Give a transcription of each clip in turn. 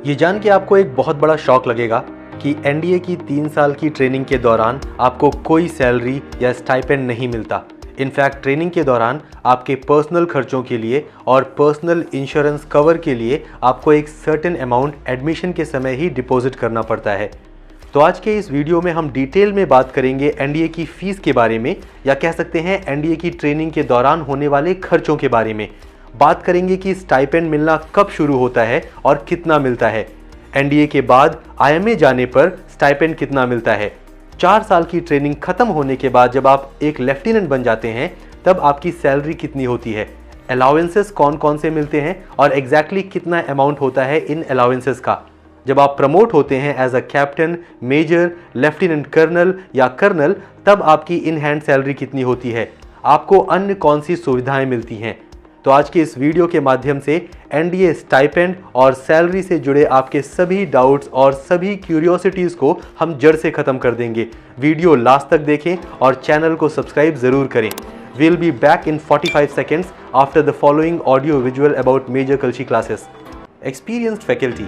ये जान के आपको एक बहुत बड़ा शॉक लगेगा कि एनडीए की 3 साल की ट्रेनिंग के दौरान आपको कोई सैलरी या स्टाइपेंड नहीं मिलता। इनफैक्ट ट्रेनिंग के दौरान आपके पर्सनल खर्चों के लिए और पर्सनल इंश्योरेंस कवर के लिए आपको एक सर्टेन अमाउंट एडमिशन के समय ही डिपॉजिट करना पड़ता है। तो आज के इस वीडियो में हम डिटेल में बात करेंगे एनडीए की फीस के बारे में, या कह सकते हैं एनडीए की ट्रेनिंग के दौरान होने वाले खर्चों के बारे में। बात करेंगे कि स्टाइपेंड मिलना कब शुरू होता है और कितना मिलता है। एनडीए के बाद आईएमए जाने पर स्टाइपेंड कितना मिलता है। 4 साल की ट्रेनिंग खत्म होने के बाद जब आप एक लेफ्टिनेंट बन जाते हैं तब आपकी सैलरी कितनी होती है, अलाउंसेस कौन कौन से मिलते हैं और एग्जैक्टली कितना अमाउंट होता है इन अलाउंसेस का। जब आप प्रमोट होते हैं as a captain, major, lieutenant colonel या कर्नल, तब आपकी इन हैंड सैलरी कितनी होती है, आपको अन्य कौन सी सुविधाएं मिलती हैं। तो आज के इस वीडियो के माध्यम से एनडीए स्टाइपेंड और सैलरी से जुड़े आपके सभी डाउट्स और सभी क्यूरियोसिटीज़ को हम जड़ से ख़त्म कर देंगे। वीडियो लास्ट तक देखें और चैनल को सब्सक्राइब ज़रूर करें। We'll be back in 45 seconds after the following audio visual about major Kalshi classes. Experienced faculty,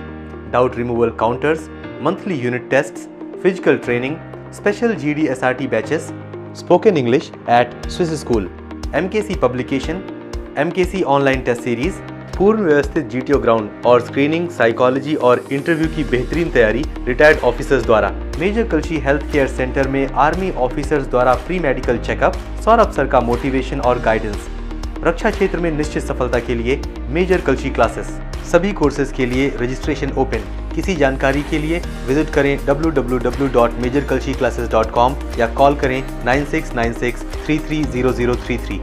doubt removal counters, monthly unit tests, physical training, special GD SRT batches, spoken English at Swiss School, MKC publication, MKC online test series, पूर्व व्यवस्थित GTO ground और screening, psychology और interview की बेहतरीन तैयारी retired officers द्वारा। Major Kalshi health care centre में army officers द्वारा pre medical checkup, Saurabh sir का मोटिवेशन और गाइडेंस। रक्षा क्षेत्र में निश्चित सफलता के लिए मेजर कल्शी क्लासेस। सभी कोर्सेज के लिए रजिस्ट्रेशन ओपन। किसी जानकारी के लिए विजिट करें www.majorkalshiclasses.com या कॉल करें 9696330033।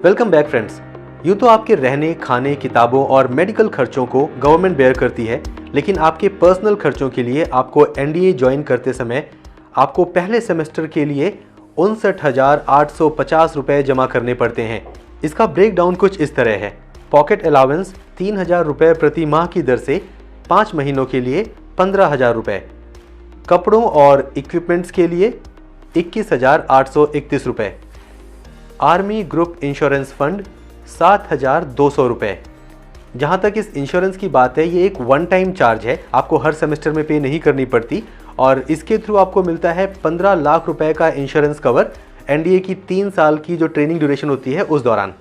Welcome back friends. यूँ तो आपके रहने, खाने, किताबों और मेडिकल खर्चों को गवर्नमेंट बेयर करती है, लेकिन आपके पर्सनल खर्चों के लिए आपको एनडीए ज्वाइन करते समय आपको पहले सेमेस्टर के लिए 59,850 रुपये जमा करने पड़ते हैं। इसका ब्रेकडाउन कुछ इस तरह है। पॉकेट अलाउंस 3,000 रुपये प्रति माह की दर से 5 महीनों के लिए 15,000 रुपये। कपड़ों और इक्विपमेंट्स के लिए 21,831 रुपये। आर्मी ग्रुप इंश्योरेंस फंड 7,200 रुपये। जहाँ तक इस इंश्योरेंस की बात है, ये एक वन टाइम चार्ज है, आपको हर सेमेस्टर में पे नहीं करनी पड़ती और इसके थ्रू आपको मिलता है 15 लाख रुपए का इंश्योरेंस कवर एनडीए की 3 साल की जो ट्रेनिंग ड्यूरेशन होती है उस दौरान।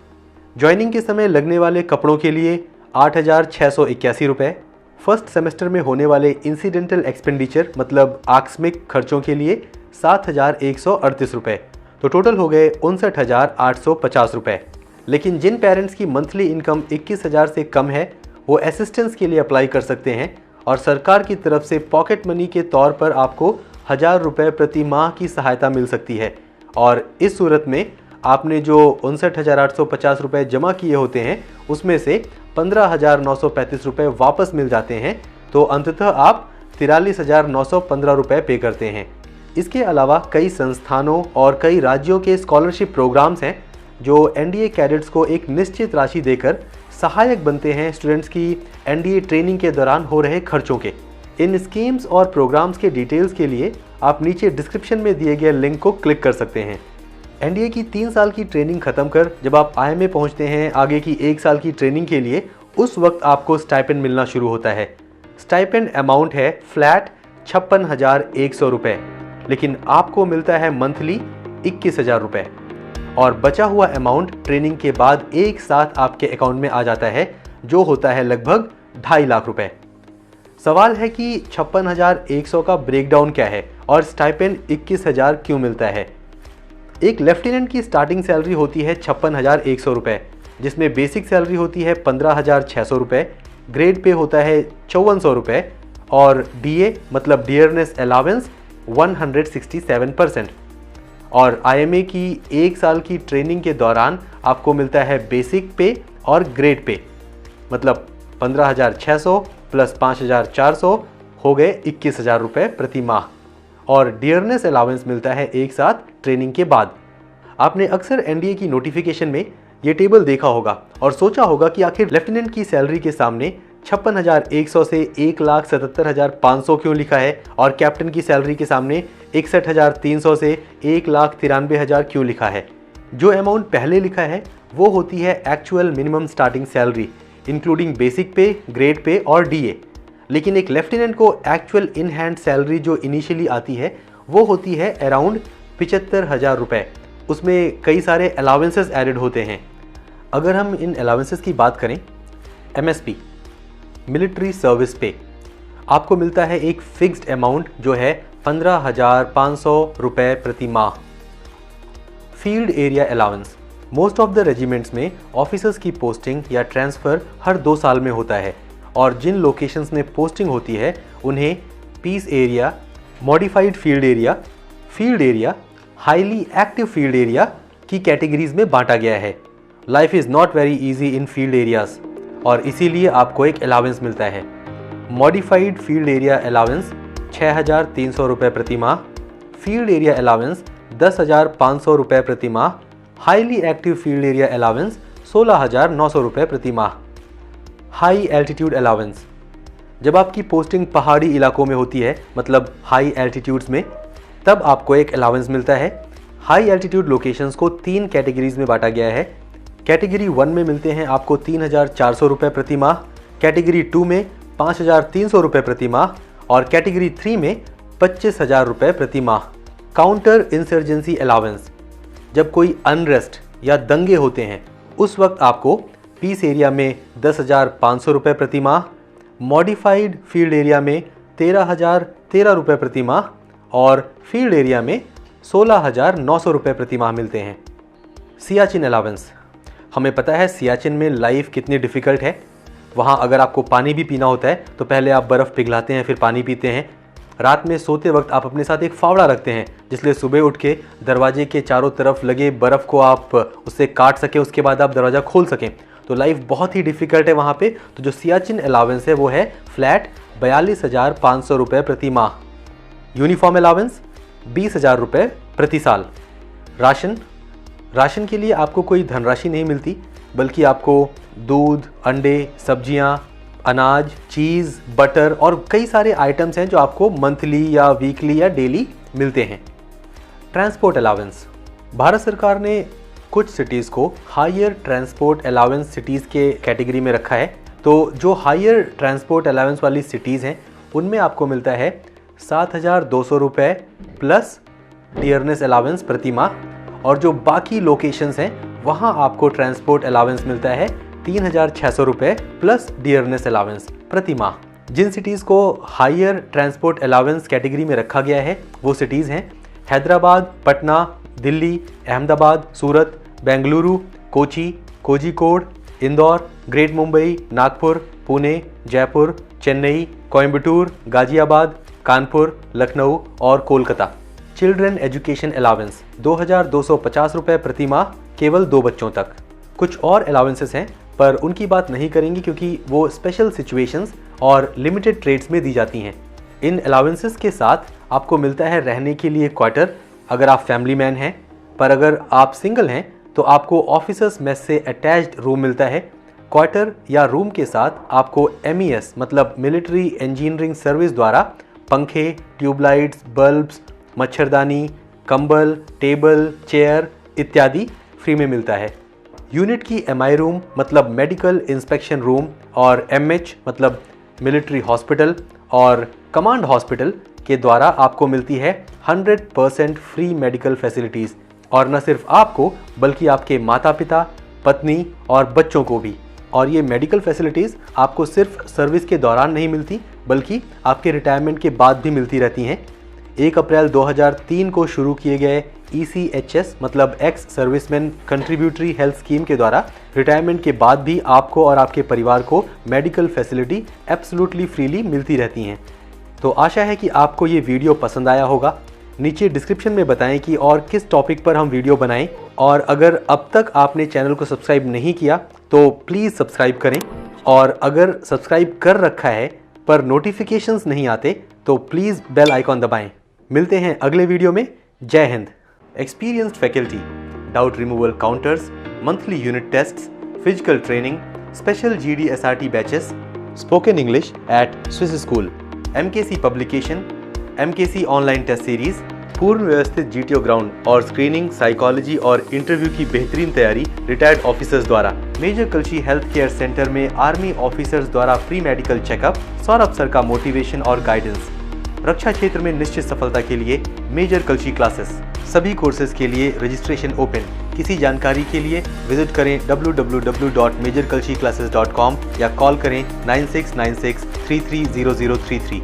ज्वाइनिंग के समय लगने वाले कपड़ों के लिए 8,681 रुपये। फर्स्ट सेमेस्टर में होने वाले इंसिडेंटल एक्सपेंडिचर मतलब आकस्मिक खर्चों के लिए 7,138 रुपये। तो टोटल हो गए 59,850 रुपये। लेकिन जिन पेरेंट्स की मंथली इनकम 21,000 से कम है वो असिस्टेंस के लिए अप्लाई कर सकते हैं और सरकार की तरफ से पॉकेट मनी के तौर पर आपको 1,000 रुपये प्रति माह की सहायता मिल सकती है। और इस सूरत में आपने जो 59,850 रुपये जमा किए होते हैं उसमें से 15,935 रुपये वापस मिल जाते हैं, तो अंततः आप 43,915 रुपये पे करते हैं। इसके अलावा कई संस्थानों और कई राज्यों के स्कॉलरशिप प्रोग्राम्स हैं जो एनडीए कैडेट्स को एक निश्चित राशि देकर सहायक बनते हैं स्टूडेंट्स की एनडीए ट्रेनिंग के दौरान हो रहे खर्चों के। इन स्कीम्स और प्रोग्राम्स के डिटेल्स के लिए आप नीचे डिस्क्रिप्शन में दिए गए लिंक को क्लिक कर सकते हैं। एनडीए की 3 साल की ट्रेनिंग खत्म कर जब आप आईएमए पहुंचते हैं आगे की 1 साल की ट्रेनिंग के लिए, उस वक्त आपको स्टाइपेंड मिलना शुरू होता है। स्टाइपेंड अमाउंट है फ्लैट 56,100 रुपये, लेकिन आपको मिलता है मंथली 21,000 रुपये और बचा हुआ अमाउंट ट्रेनिंग के बाद एक साथ आपके अकाउंट में आ जाता है, जो होता है लगभग 2.5 लाख रुपए। सवाल है कि 56,100 का ब्रेकडाउन क्या है और स्टाइपेंड 21,000 क्यों मिलता है। एक लेफ्टिनेंट की स्टार्टिंग सैलरी होती है 56,100 रुपये, जिसमें बेसिक सैलरी होती है 15,600 रुपये, ग्रेड पे होता है 5400 रुपये और डीए मतलब डियरनेस अलावेंस 167%। और आईएमए की 1 साल की ट्रेनिंग के दौरान आपको मिलता है बेसिक पे और ग्रेड पे, मतलब 15,600 प्लस 5,400 हो गए 21,000 रुपये प्रति माह, और डियरनेस अलावेंस मिलता है एक साथ ट्रेनिंग के बाद। आपने अक्सर एनडीए की नोटिफिकेशन में ये टेबल देखा होगा और सोचा होगा कि आखिर लेफ्टिनेंट की सैलरी के सामने 56,100 से 1,77,500 क्यों लिखा है और कैप्टन की सैलरी के सामने 61,300 से 1,93,000 क्यों लिखा है। जो अमाउंट पहले लिखा है वो होती है actual minimum starting salary including basic पे, ग्रेड पे और डीए। लेकिन एक लेफ्टिनेंट को एक्चुअल इन हैंड सैलरी जो इनिशियली आती है वो होती है अराउंड 75,000 रुपये। उसमें कई सारे अलाउंसेस एडेड होते हैं। अगर हम इन अलाउंसेस की बात करें, MSP मिलिट्री सर्विस पे आपको मिलता है एक फिक्स्ड अमाउंट जो है 15,500 रुपये प्रति माह। Field area allowance, most of the regiments में ऑफिसर्स की पोस्टिंग या ट्रांसफ़र हर 2 साल में होता है और जिन लोकेशंस में पोस्टिंग होती है उन्हें peace area, modified field area, highly active field area की कैटेगरीज में बांटा गया है। Life is not very easy in field areas और इसीलिए आपको एक अलाउंस मिलता है। मॉडिफाइड फील्ड एरिया अलाउंस 6,300 रुपये प्रति माह, फील्ड एरिया अलाउंस 10,500 रुपये प्रति माह, highly active field area allowance 16,900 रुपये प्रति माह। हाई एल्टीट्यूड अलाउंस, जब आपकी पोस्टिंग पहाड़ी इलाकों में होती है, मतलब हाई एल्टीट्यूड्स में, तब आपको एक अलाउंस मिलता है। हाई एल्टीट्यूड लोकेशंस को 3 कैटेगरीज में बांटा गया है। कैटेगरी 1 में मिलते हैं आपको 3,400 रुपये प्रति माह, कैटेगरी 2 में 5,300 रुपये प्रति माह और कैटेगरी 3 में 25,000 रुपये प्रति माह। काउंटर इंसर्जेंसी अलाउंस, जब कोई अनरेस्ट या दंगे होते हैं उस वक्त आपको पीस एरिया में 10,500 रुपये प्रति माह, मॉडिफाइड फील्ड एरिया में 13,013 रुपये प्रति माह और फील्ड एरिया में 16,900 रुपये प्रति माह मिलते हैं। सियाचिन अलाउंस, हमें पता है सियाचिन में लाइफ कितनी डिफ़िकल्ट है। वहाँ अगर आपको पानी भी पीना होता है तो पहले आप बर्फ़ पिघलाते हैं फिर पानी पीते हैं। रात में सोते वक्त आप अपने साथ एक फावड़ा रखते हैं जिसलिए सुबह उठ के दरवाजे के चारों तरफ लगे बर्फ़ को आप उससे काट सकें, उसके बाद आप दरवाज़ा खोल सकें। तो लाइफ बहुत ही डिफ़िकल्ट है वहाँ पे। तो जो सियाचिन अलाउंस है वो है फ्लैट 42,500 रुपये प्रति माह। यूनिफॉर्म अलाउंस 20,000 रुपये प्रति साल। राशन के लिए आपको कोई धनराशि नहीं मिलती, बल्कि आपको दूध, अंडे, सब्जियां, अनाज, चीज़, बटर और कई सारे आइटम्स हैं जो आपको मंथली या वीकली या डेली मिलते हैं। ट्रांसपोर्ट अलाउंस, भारत सरकार ने कुछ सिटीज़ को हायर ट्रांसपोर्ट अलाउंस सिटीज़ के कैटेगरी में रखा है। तो जो हायर ट्रांसपोर्ट अलाउंस वाली सिटीज़ हैं उनमें आपको मिलता है 7,200 रुपये प्लस डियरनेस अलाउंस प्रति माह और जो बाकी लोकेशंस हैं वहाँ आपको ट्रांसपोर्ट अलाउंस मिलता है 3,600 रुपये प्लस डियरनेस अलाउंस प्रति माह। जिन सिटीज़ को हायर ट्रांसपोर्ट अलाउंस कैटेगरी में रखा गया है वो सिटीज़ हैं हैदराबाद, पटना, दिल्ली, अहमदाबाद, सूरत, बेंगलुरु, कोची, कोझिकोड, इंदौर, ग्रेट मुंबई, नागपुर, पुणे, जयपुर, चेन्नई, कोयम्बटूर, गाजियाबाद, कानपुर, लखनऊ और कोलकाता। चिल्ड्रन एजुकेशन अलाउंस 2,250 रुपये प्रति माह केवल 2 बच्चों तक। कुछ और अलाउंसेस हैं पर उनकी बात नहीं करेंगे क्योंकि वो स्पेशल सिचुएशंस और लिमिटेड ट्रेड्स में दी जाती हैं। इन अलाउंसेस के साथ आपको मिलता है रहने के लिए क्वार्टर अगर आप फैमिली मैन हैं, पर अगर आप सिंगल हैं तो आपको ऑफिसर्स मेस से अटैच्ड रूम मिलता है। क्वार्टर या रूम के साथ आपको MES मतलब मिलिट्री इंजीनियरिंग सर्विस द्वारा पंखे, ट्यूबलाइट्स, बल्ब्स, मच्छरदानी, कंबल, टेबल, चेयर इत्यादि फ्री में मिलता है। यूनिट की MI रूम मतलब मेडिकल इंस्पेक्शन रूम और MH मतलब मिलिट्री हॉस्पिटल और कमांड हॉस्पिटल के द्वारा आपको मिलती है 100% फ्री मेडिकल फैसिलिटीज़ और न सिर्फ आपको बल्कि आपके माता पिता, पत्नी और बच्चों को भी। और ये मेडिकल फैसिलिटीज़ आपको सिर्फ सर्विस के दौरान नहीं मिलती बल्कि आपके रिटायरमेंट के बाद भी मिलती रहती हैं। 1 अप्रैल 2003 को शुरू किए गए ECHS मतलब ex serviceman contributory health scheme के द्वारा रिटायरमेंट के बाद भी आपको और आपके परिवार को मेडिकल फैसिलिटी एब्सोल्युटली फ्रीली मिलती रहती हैं। तो आशा है कि आपको ये वीडियो पसंद आया होगा। नीचे डिस्क्रिप्शन में बताएं कि और किस टॉपिक पर हम वीडियो बनाएं और अगर अब तक आपने चैनल को सब्सक्राइब नहीं किया तो प्लीज़ सब्सक्राइब करें और अगर सब्सक्राइब कर रखा है पर नोटिफिकेशंस नहीं आते तो प्लीज़ बेल आइकॉन दबाएं। मिलते हैं अगले वीडियो में। जय Hind. Experienced faculty, doubt removal counters, monthly unit tests, physical training, special GD SRT batches, spoken English at Swiss School, MKC publication, MKC online test series, पूर्ण व्यवस्थित GTO ग्राउंड और screening, psychology और इंटरव्यू की बेहतरीन तैयारी retired officers द्वारा। Major Kalshi health care centre में army officers द्वारा free medical checkup, Saurabh sir का मोटिवेशन और गाइडेंस। रक्षा क्षेत्र में निश्चित सफलता के लिए मेजर कल्शी क्लासेस। सभी कोर्सेज के लिए रजिस्ट्रेशन ओपन। किसी जानकारी के लिए विजिट करें www.majorkalshiclasses.com या कॉल करें 9696330033।